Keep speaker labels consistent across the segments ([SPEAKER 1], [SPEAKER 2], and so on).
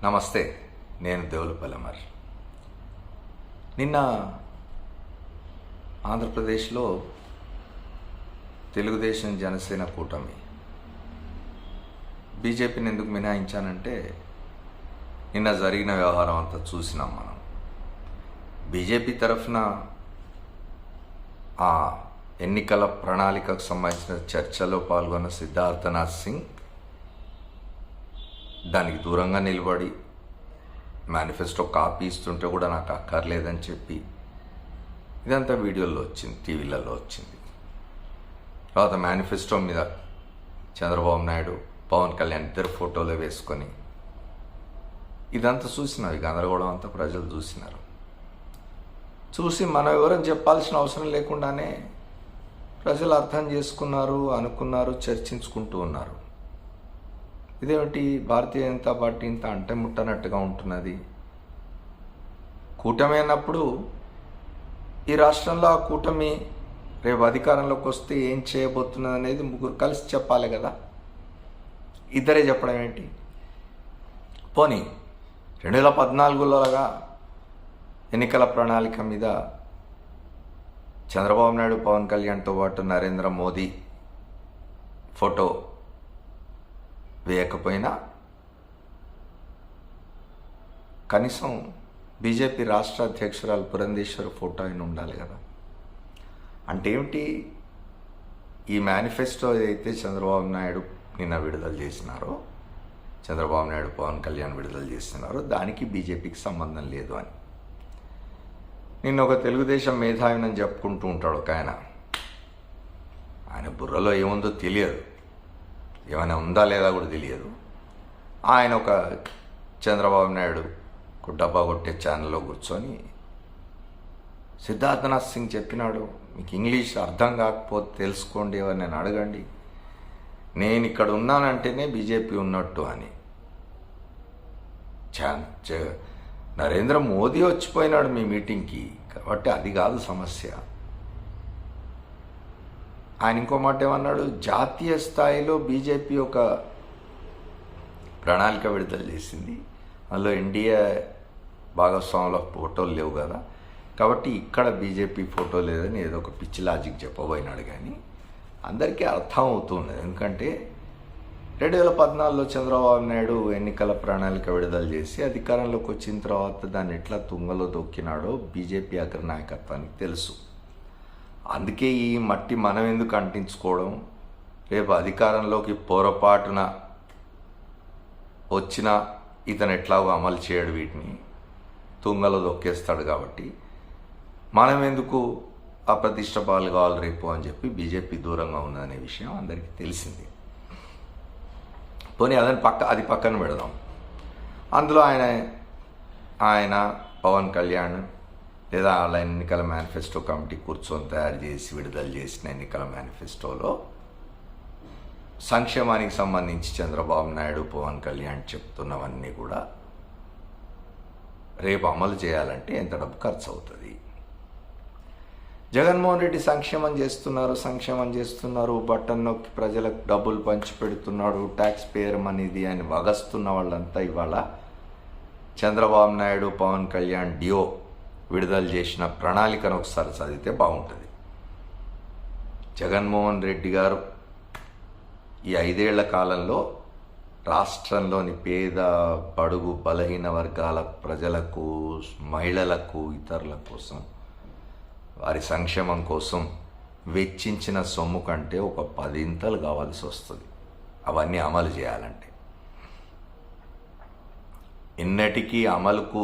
[SPEAKER 1] నమస్తే, నేను దేవులపల్లి అమర్. నిన్న ఆంధ్రప్రదేశ్లో తెలుగుదేశం జనసేన కూటమి బీజేపీని ఎందుకు మినహాయించానంటే నిన్న జరిగిన వ్యవహారం అంతా చూసినాం మనం. బీజేపీ తరఫున ఆ ఎన్నికల ప్రణాళికకు సంబంధించిన చర్చలో పాల్గొన్న సిద్ధార్థనాథ్ సింగ్ దానికి దూరంగా నిలబడి మేనిఫెస్టో కాపీ ఇస్తుంటే కూడా నాకు అక్కర్లేదని చెప్పి ఇదంతా వీడియోల్లో వచ్చింది, టీవీలలో వచ్చింది. తర్వాత మేనిఫెస్టో మీద చంద్రబాబు నాయుడు, పవన్ కళ్యాణ్ ఇద్దరు ఫోటోలు వేసుకొని ఇదంతా చూసినారు. ఈ గందరగోళం అంతా ప్రజలు చూసినారు. చూసి మనం ఎవరైనా చెప్పాల్సిన అవసరం లేకుండానే ప్రజలు అర్థం చేసుకున్నారు, అనుకున్నారు, చర్చించుకుంటూ ఉన్నారు. ఇదేమిటి భారతీయ జనతా పార్టీ ఇంత అంటే ముట్టనట్టుగా ఉంటున్నది? కూటమి అన్నప్పుడు ఈ రాష్ట్రంలో ఆ కూటమి రేపు అధికారంలోకి వస్తే ఏం చేయబోతున్నది అనేది ముగ్గురు కలిసి చెప్పాలి కదా. ఇద్దరే చెప్పడం ఏంటి? పోనీ 2014లాగా ఎన్నికల ప్రణాళిక మీద చంద్రబాబు నాయుడు, పవన్ కళ్యాణ్తో పాటు నరేంద్ర మోదీ ఫోటో వేయకపోయినా కనీసం బీజేపీ రాష్ట్ర అధ్యక్షురాలు పురంధేశ్వరి ఫోటో అయినా ఉండాలి కదా. అంటే ఏమిటి? ఈ మేనిఫెస్టో ఏదైతే చంద్రబాబు నాయుడు నిన్న విడుదల చేసినారో, చంద్రబాబు నాయుడు, పవన్ కళ్యాణ్ విడుదల చేస్తున్నారో దానికి బీజేపీకి సంబంధం లేదు అని నిన్న ఒక తెలుగుదేశం మేధావిని చెప్పుకుంటూ ఉంటాడు ఒక ఆయన బుర్రలో ఏముందో తెలియదు, ఏమైనా ఉందా లేదా కూడా తెలియదు. ఆయన ఒక చంద్రబాబు నాయుడు డబ్బా కొట్టే ఛానల్లో కూర్చొని సిద్ధార్థనాథ్ సింగ్ చెప్పినాడు, మీకు ఇంగ్లీష్ అర్థం కాకపోతే తెలుసుకోండి, ఎవరిని అడగండి, నేను ఇక్కడ ఉన్నానంటేనే బీజేపీ ఉన్నట్టు అని. నరేంద్ర మోదీ వచ్చిపోయినాడు మీ మీటింగ్కి, కాబట్టి అది కాదు సమస్య. ఆయన ఇంకో మాట ఏమన్నాడు, జాతీయ స్థాయిలో బీజేపీ ఒక ప్రణాళిక విడుదల చేసింది, అందులో ఎన్డీఏ భాగస్వాముల ఫోటోలు లేవు కదా, కాబట్టి ఇక్కడ బీజేపీ ఫోటో లేదని ఏదో ఒక పిచ్చి లాజిక్ చెప్పబోయినాడు. కానీ అందరికీ అర్థం అవుతున్నది. ఎందుకంటే 2014లో చంద్రబాబు నాయుడు ఎన్నికల ప్రణాళిక విడుదల చేసి అధికారంలోకి వచ్చిన తర్వాత దాన్ని ఎట్లా తుంగలో దొక్కినాడో బీజేపీ అగ్రనాయకత్వానికి తెలుసు. అందుకే ఈ మట్టి మనం ఎందుకు అంటించుకోవడం, రేపు అధికారంలోకి పొరపాటున వచ్చిన ఇతను ఎట్లాగో అమలు చేయడు, వీటిని తుంగలో దొక్కేస్తాడు, కాబట్టి మనం ఎందుకు అప్రతిష్ట పాలు కావాలి రేపు అని చెప్పి బీజేపీ దూరంగా ఉందనే విషయం అందరికీ తెలిసింది. పోనీ అది పక్కన పెడదాం. అందులో ఆయన పవన్ కళ్యాణ్ లేదా వాళ్ళ ఎన్నికల మేనిఫెస్టో కమిటీ కూర్చొని తయారు చేసి విడుదల చేసిన ఎన్నికల మేనిఫెస్టోలో సంక్షేమానికి సంబంధించి చంద్రబాబు నాయుడు, పవన్ కళ్యాణ్ చెప్తున్నవన్నీ కూడా రేపు అమలు చేయాలంటే ఎంత డబ్బు ఖర్చు అవుతుంది? జగన్మోహన్ రెడ్డి సంక్షేమం చేస్తున్నారు, బటన్ నొక్కి ప్రజలకు డబ్బులు పంచి పెడుతున్నాడు, ట్యాక్స్ పేయర్ మనీది అని వగస్తున్న వాళ్ళంతా ఇవాళ చంద్రబాబు నాయుడు, పవన్ కళ్యాణ్ డియో విడుదల చేసిన ప్రణాళికను ఒకసారి చదివితే బాగుంటుంది. జగన్మోహన్ రెడ్డి గారు ఈ 5 ఏళ్ల కాలంలో రాష్ట్రంలోని పేద, బడుగు, బలహీన వర్గాల ప్రజలకు, మహిళలకు, ఇతరుల కోసం, వారి సంక్షేమం కోసం వెచ్చించిన సొమ్ము కంటే ఒక 10 ఇంతలు కావాల్సి వస్తుంది అవన్నీ అమలు చేయాలంటే. ఎన్నటికీ అమలుకు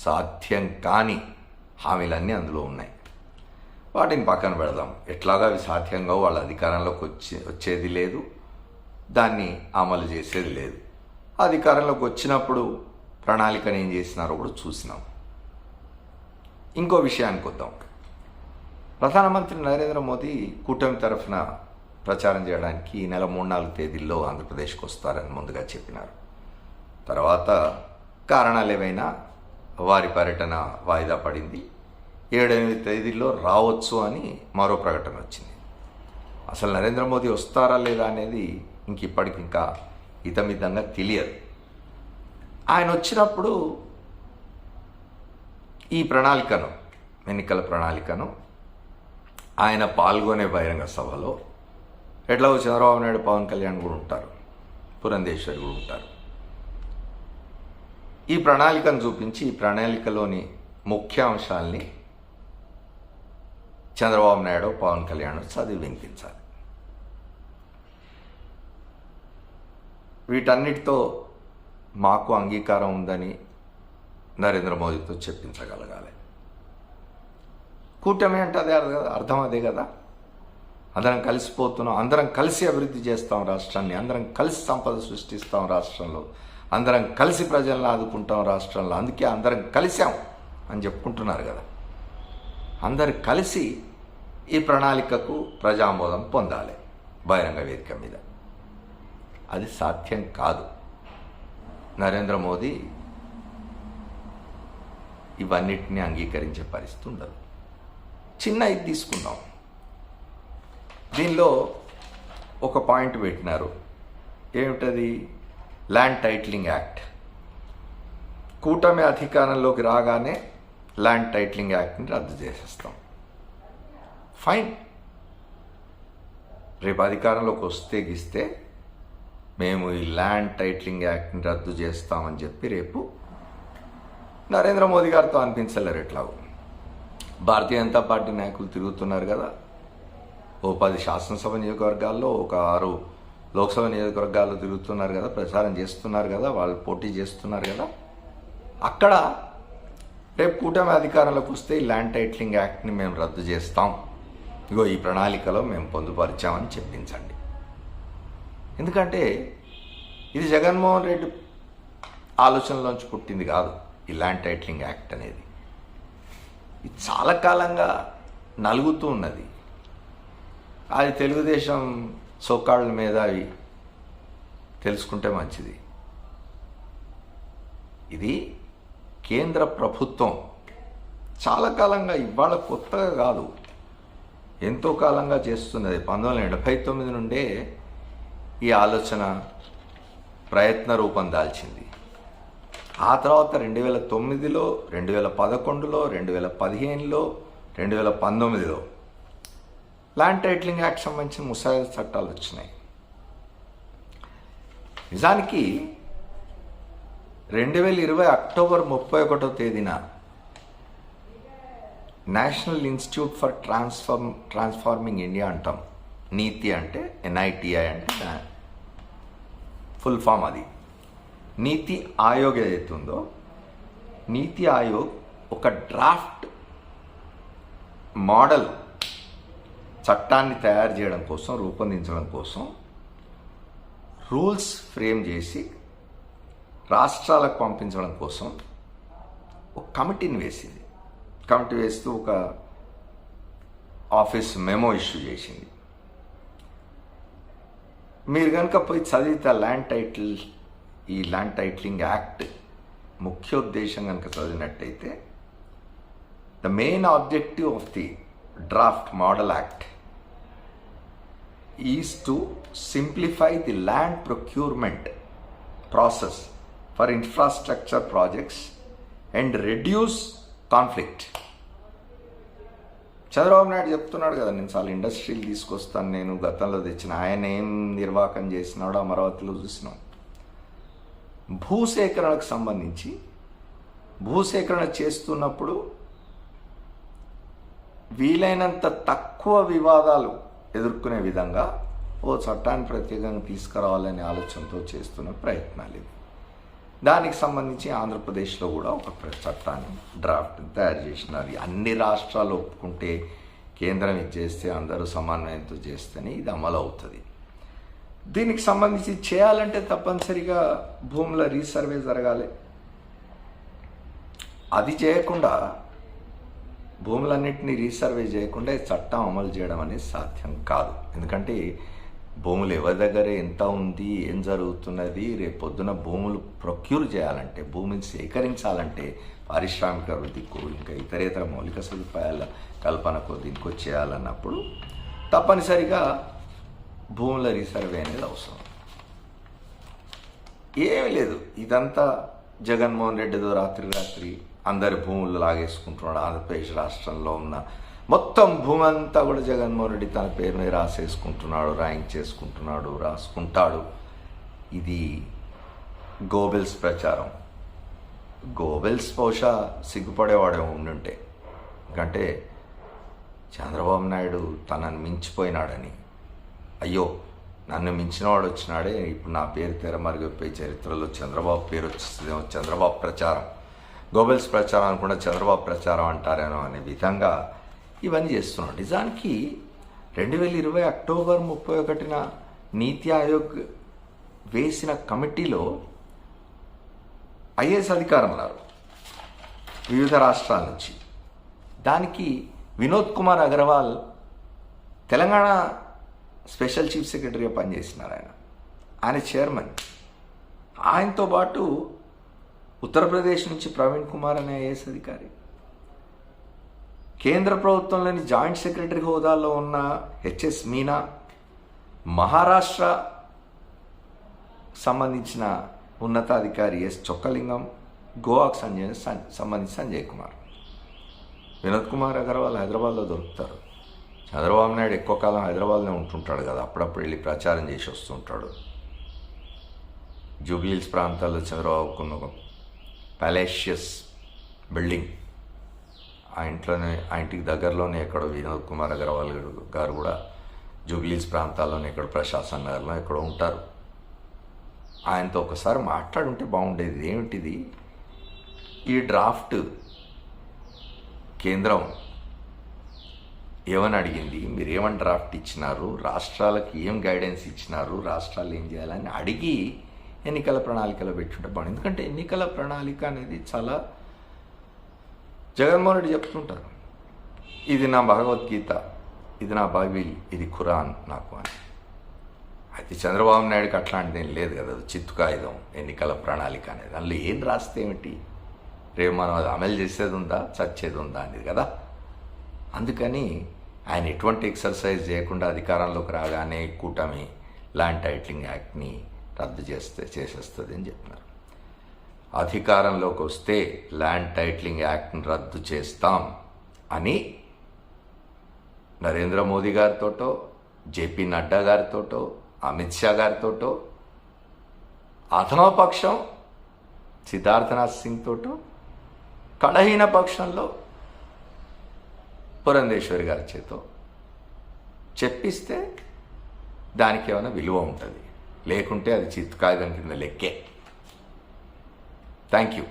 [SPEAKER 1] సాధ్యం కాని హామీలన్నీ అందులో ఉన్నాయి. వాటిని పక్కన పెడదాం. ఎట్లాగా అవి సాధ్యంగా వాళ్ళ అధికారంలోకి వచ్చేది లేదు, దాన్ని అమలు చేసేది లేదు. అధికారంలోకి వచ్చినప్పుడు ప్రణాళికను ఏం చేసినారో కూడా చూసినాం. ఇంకో విషయానికి వద్దాం. ప్రధానమంత్రి నరేంద్ర మోదీ కూటమి తరఫున ప్రచారం చేయడానికి ఈ నెల 3-4 తేదీల్లో ఆంధ్రప్రదేశ్కి వస్తారని ముందుగా చెప్పినారు. తర్వాత కారణాలు ఏవైనా వారి పర్యటన వాయిదా పడింది. 7-8 తేదీల్లో రావచ్చు అని మరో ప్రకటన వచ్చింది. అసలు నరేంద్ర మోదీ వస్తారా లేదా అనేది ఇప్పటికింకా హితమితంగా తెలియదు. ఆయన వచ్చినప్పుడు ఈ ప్రణాళికను, ఎన్నికల ప్రణాళికను ఆయన పాల్గొనే బహిరంగ సభలో ఎట్లా చంద్రబాబు నాయుడు, పవన్ కళ్యాణ్ కూడా ఉంటారు, పురంధేశ్వరి కూడా ఉంటారు. ఈ ప్రణాళికను చూపించి ఈ ప్రణాళికలోని ముఖ్య అంశాలని చంద్రబాబు నాయుడు, పవన్ కళ్యాణ్ చదివి వినిపించాలి. వీటన్నిటితో మాకు అంగీకారం ఉందని నరేంద్ర మోదీతో చెప్పించగలగాలి. కూటమి అంటే అదే అర్థం అదే కదా. అందరం కలిసిపోతున్నాం, అందరం కలిసి అభివృద్ధి చేస్తాం రాష్ట్రాన్ని, అందరం కలిసి సంపద సృష్టిస్తాం రాష్ట్రంలో, అందరం కలిసి ప్రజలను ఆదుకుంటాం రాష్ట్రంలో, అందుకే అందరం కలిసాం అని చెప్పుకుంటున్నారు కదా. అందరు కలిసి ఈ ప్రణాళికకు ప్రజామోదం పొందాలి బహిరంగ వేదిక మీద. అది సాధ్యం కాదు. నరేంద్ర మోదీ ఇవన్నిటిని అంగీకరించే పరిస్థితి ఉండదు. చిన్న ఇది తీసుకుందాం. దీనిలో ఒక పాయింట్ పెట్టినారు, ఏమిటది? Land titling act. కూటమి అధికారంలోకి రాగానే ల్యాండ్ టైటిలింగ్ యాక్ట్ని రద్దు చేసేస్తాం. ఫైన్, రేపు అధికారంలోకి వస్తే గిస్తే మేము ఈ ల్యాండ్ టైటిలింగ్ యాక్ట్ని రద్దు చేస్తామని చెప్పి రేపు నరేంద్ర మోదీ గారితో అనిపించలేరు. ఎట్లాగో భారతీయ జనతా పార్టీ నాయకులు తిరుగుతున్నారు కదా, ఓ 10 శాసనసభ నియోజకవర్గాల్లో, ఒక 6 లోక్సభ నియోజకవర్గాల్లో తిరుగుతున్నారు కదా, ప్రచారం చేస్తున్నారు కదా, వాళ్ళు పోటీ చేస్తున్నారు కదా. అక్కడ రేపు కూటమి అధికారంలోకి వస్తే ఈ ల్యాండ్ టైటిలింగ్ యాక్ట్ని మేము రద్దు చేస్తాం, ఇగో ఈ ప్రణాళికలో మేము పొందుపరిచామని చెప్పించండి. ఎందుకంటే ఇది జగన్మోహన్ రెడ్డి ఆలోచనలోంచి పుట్టింది కాదు ఈ ల్యాండ్ టైటిలింగ్ యాక్ట్ అనేది. ఇది చాలా కాలంగా నలుగుతూ ఉన్నది. అది తెలుగుదేశం సోకాళ్ళ మీద అవి తెలుసుకుంటే మంచిది. ఇది కేంద్ర ప్రభుత్వం చాలా కాలంగా, ఇవాళ కొత్తగా కాదు, ఎంతో కాలంగా చేస్తున్నది. 1979 నుండే ఈ ఆలోచన ప్రయత్న రూపం దాల్చింది. ఆ తర్వాత 2009లో, 2011లో, 2015లో, 2019లో ల్యాండ్ టైటిలింగ్ యాక్ట్ సంబంధించిన ముసాయిదా చట్టాలు వచ్చినాయి. నిజానికి 2020 అక్టోబర్ 31వ తేదీన national institute for transforming India అంటాం, నీతి అంటే NITI అంటే ఫుల్ ఫామ్, అది నీతి ఆయోగ్ ఏదైతే ఉందో, నీతి ఆయోగ్ ఒక డ్రాఫ్ట్ మోడల్ చట్టాన్ని తయారు చేయడం కోసం, రూపొందించడం కోసం రూల్స్ ఫ్రేమ్ చేసి రాష్ట్రాలకు పంపించడం కోసం ఒక కమిటీని వేసింది. కమిటీ వేస్తూ ఒక ఆఫీస్ మెమో ఇష్యూ చేసింది. మీరు కనుక పోయి చదివితే ఈ ల్యాండ్ టైటిలింగ్ యాక్ట్ ముఖ్య ఉద్దేశం కనుక చదివినట్టయితే, the main objective of the draft model act is to simplify the land procurement process for infrastructure projects and reduce conflict. Chandrababu Naidu చెప్తున్నాడు కదా, నేను చాలా ఇండస్ట్రీలు తీసుకొస్తాను, నేను గతంలో తెచ్చిన, ఆయన ఏం నిర్వాహకం చేసినాడో అమరావతిలో చూసినాం. భూసేకరణకు సంబంధించి భూసేకరణ చేస్తున్నప్పుడు వీలైనంత తక్కువ వివాదాలు ఎదుర్కొనే విధంగా ఓ చట్టాన్ని ప్రత్యేకంగా తీసుకురావాలనే ఆలోచనతో చేస్తున్న ప్రయత్నాలు ఇవి. దానికి సంబంధించి ఆంధ్రప్రదేశ్లో కూడా ఒక చట్టాన్ని డ్రాఫ్ట్ తయారు చేసినారు. అన్ని రాష్ట్రాలు ఒప్పుకుంటే, కేంద్రం ఇచ్చేస్తే, అందరూ సమన్వయంతో చేస్తేనే ఇది అమలు అవుతుంది. దీనికి సంబంధించి చేయాలంటే తప్పనిసరిగా భూముల రీసర్వే జరగాలి. అది చేయకుండా, భూములన్నింటినీ రీసర్వే చేయకుండా ఈ చట్టం అమలు చేయడం అనేది సాధ్యం కాదు. ఎందుకంటే భూములు ఎవరి దగ్గర ఎంత ఉంది, ఏం జరుగుతున్నది, రేపొద్దున భూములు ప్రొక్యూర్ చేయాలంటే, భూమిని సేకరించాలంటే పారిశ్రామిక అభివృద్ధికో ఇంకా ఇతరేతర మౌలిక సదుపాయాల కల్పనకో దీనికో చేయాలన్నప్పుడు తప్పనిసరిగా భూముల రీసర్వే అనేది అవసరం. ఏమీ లేదు, ఇదంతా జగన్మోహన్ రెడ్డితో రాత్రి అందరి భూములు లాగేసుకుంటున్నాడు. ఆంధ్రప్రదేశ్ రాష్ట్రంలో ఉన్న మొత్తం భూమి అంతా కూడా జగన్మోహన్ రెడ్డి తన పేరు మీద రాసేసుకుంటున్నాడు, ర్యాంక్ చేసుకుంటున్నాడు, రాసుకుంటాడు. ఇది గోబెల్స్ ప్రచారం. గోబెల్స్ బహుశా సిగ్గుపడేవాడే ఉండుంటే, ఎందుకంటే చంద్రబాబు నాయుడు తనని మించిపోయినాడని, అయ్యో నన్ను మించినవాడు వచ్చినాడే, ఇప్పుడు నా పేరు తెరమరుగైపోయి చరిత్రలో చంద్రబాబు పేరు వచ్చేస్తుందేమో, చంద్రబాబు ప్రచారం, గోబెల్స్ ప్రచారం అనుకుండా చంద్రబాబు ప్రచారం అంటారేనో అనే విధంగా ఇవన్నీ చేస్తున్నాడు. నిజానికి 2020 అక్టోబర్ 31న నీతి ఆయోగ్ వేసిన కమిటీలో ఐఏఎస్ అధికారులు ఉన్నారు వివిధ రాష్ట్రాల నుంచి. దానికి వినోద్ కుమార్ అగర్వాల్ తెలంగాణ స్పెషల్ చీఫ్ సెక్రటరీగా పనిచేసినారు. ఆయన చైర్మన్. ఆయనతో పాటు ఉత్తరప్రదేశ్ నుంచి ప్రవీణ్ కుమార్ అనే ఐఏఎస్ అధికారి, కేంద్ర ప్రభుత్వంలోని జాయింట్ సెక్రటరీ హోదాలో ఉన్న హెచ్ఎస్ మీనా, మహారాష్ట్ర సంబంధించిన ఉన్నతాధికారి ఎస్ చొక్కలింగం, గోవాకు సంబంధించి సంజయ్ కుమార్. వినోద్ కుమార్ అగర్వాల్ హైదరాబాద్లో దొరుకుతారు. చంద్రబాబు నాయుడు ఎక్కువ కాలం హైదరాబాద్లో ఉంటుంటాడు కదా, అప్పుడప్పుడు వెళ్ళి ప్రచారం చేసి వస్తుంటాడు. జూబ్లీహిల్స్ ప్రాంతాల్లో చంద్రబాబుకున్న ప్యాలేషియస్ బిల్డింగ్, ఆ ఇంటికి దగ్గరలోనే ఎక్కడో వినోద్ కుమార్ అగర్వాల్ గారు కూడా జూబ్లీహిల్స్ ప్రాంతాల్లోనే ఎక్కడో ప్రశాసన్ నగర్లో ఎక్కడో ఉంటారు. ఆయనతో ఒకసారి మాట్లాడుంటే బాగుండేది. ఏమిటిది, ఈ డ్రాఫ్ట్ కేంద్రం ఏమని అడిగింది, మీరు ఏమని డ్రాఫ్ట్ ఇచ్చినారు, రాష్ట్రాలకు ఏం గైడెన్స్ ఇచ్చినారు, రాష్ట్రాలు ఏం చేయాలని అడిగి ఎన్నికల ప్రణాళికలో పెట్టుంటే బాగుంది. ఎందుకంటే ఎన్నికల ప్రణాళిక అనేది చాలా జగన్మోహన్ రెడ్డి చెప్తుంటారు, ఇది నా భగవద్గీత, ఇది నా బైబిల్, ఇది ఖురాన్ నాకు అని. అయితే చంద్రబాబు నాయుడుకి అట్లాంటిది ఏం లేదు కదా, చిత్తు కాగితం ఎన్నికల ప్రణాళిక అనేది. అందులో ఏం రాస్తే ఏమిటి, రేపు మనం అది అమలు చేసేది ఉందా, చచ్చేది ఉందా అనేది కదా. అందుకని ఆయన ఎటువంటి ఎక్సర్సైజ్ చేయకుండా అధికారంలోకి రాగానే కూటమి ల్యాండ్ టైటిలింగ్ యాక్ట్ని రద్దు చేసేస్తుంది అని చెప్పినారు. అధికారంలోకి వస్తే ల్యాండ్ టైటిలింగ్ యాక్ట్ని రద్దు చేస్తాం అని నరేంద్ర మోదీ గారితోటో, జేపీ నడ్డా గారితోటో, అమిత్ షా గారితోటో, అథమపక్షం సిద్ధార్థనాథ్ సింగ్ తోటో, కడహీన పక్షంలో పురంధేశ్వరి గారి చేతో చెప్పిస్తే దానికి ఏమైనా విలువ ఉంటుంది, లేకుంటే అది చిత్తు కాగితం కింద లెక్కే. Thank you.